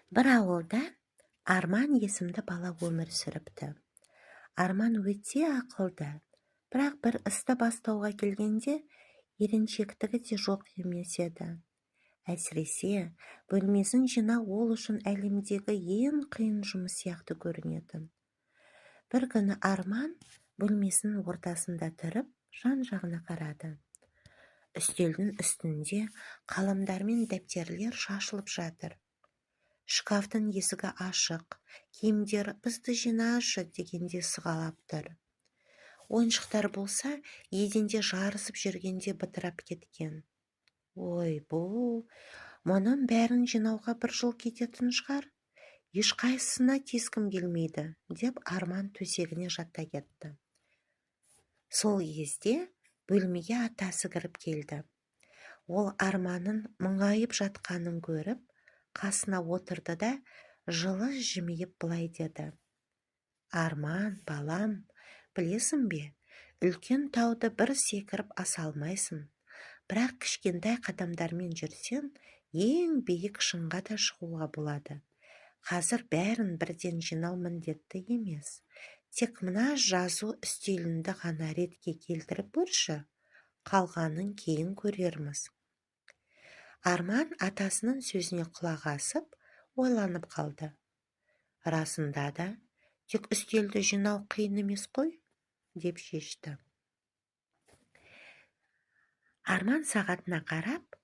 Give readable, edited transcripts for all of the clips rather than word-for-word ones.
Bir ауылда Арман есімді бала өмір сүріпті. Арман өте ақылды, бірақ бір істі бастауға келгенде еріншектігі де жоқ емес еді. Әсіресе бөлмесін жинау ол үшін әлемдегі ең қиын жұмыс сияқты көрінетін. Bir күні Арман бөлмесінің ортасында тұрып, жан-жағына қарады. Үстелдің үстінде қаламдар мен дәптерлер шашылып жатыр. Шкафтың есігі ашық, киімдер бізді жинашы дегенде сығалап тұр. Ойыншықтар болса, еденде жарысып жүргенде бытырап кеткен. Ой, бұл, мұның бәрін жинауға бір жыл кететін шығар. Ешқайсысына тескім келмейді, деп Арман төсегіне жата кетті. Сол кезде бөлмеге атасы кіріп келді. Ол Арманның мұңайып жатқанын көріп, қасына отырды да, жылы жымиып былай деді. Арман, балам, білесің бе, үлкен тауды бір секіріп аса алмайсың. Бірақ кішкентай қадамдармен жүрсең, ең биік шыңға да шығуға болады. Қазір бәрін бірден жинау міндетті емес. Тек мына жазу үстелінді ғана ретке келтіріп көрші, қалғанын кейін көрерміз. Арман атасының сөзіне құлақ асып, ойланып қалды. Расында да, тек үстелді жинау қиын емес қой, деп шешті. Арман сағатына қарап,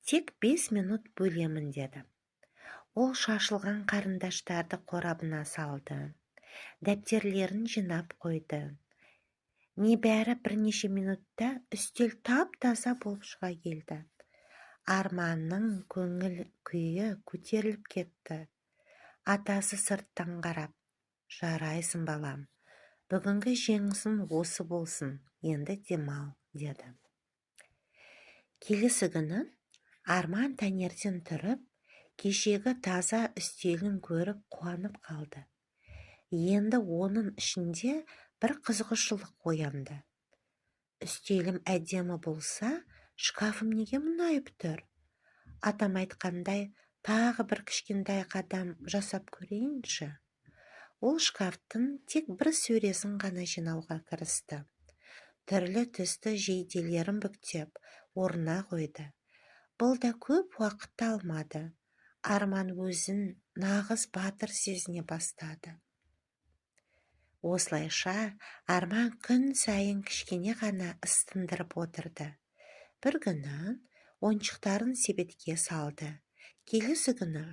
тек 5 минут бөлемін деді. Ол шашылған қарындаштарды қорабына салды. Дәптерлерін жинап қойды. Небәрі бірнеше минутта үстел тап-таза болып шыға келді. Арманның көңіл күйі көтеріліп кетті. Атасы сырттан қарап, жарайсың балам, бүгінгі жеңісің осы болсын, енді демал, деді. Келесі күні Арман таңертең тұрып, кешегі таза үстелін көріп қуанып қалды. Енді оның ішінде бір қызығушылық оянды. Үстелім әдемі болса, шкафым неге мұңайып тұр? Атам айтқандай, тағы бір кішкентай қадам жасап көрейінші. Ол шкафтың тек бір сөресін ғана жинауға кірісті. Түрлі түсті жейделерін бүктеп, орнына қойды. Бұл да көп уақыт алмады. Арман өзін нағыз батыр сезіне бастады. Осылайша Арман күн сайын кішкене ғана ыстындырып отырды. Bir күні ойыншықтарын себетке салды. Келесі күні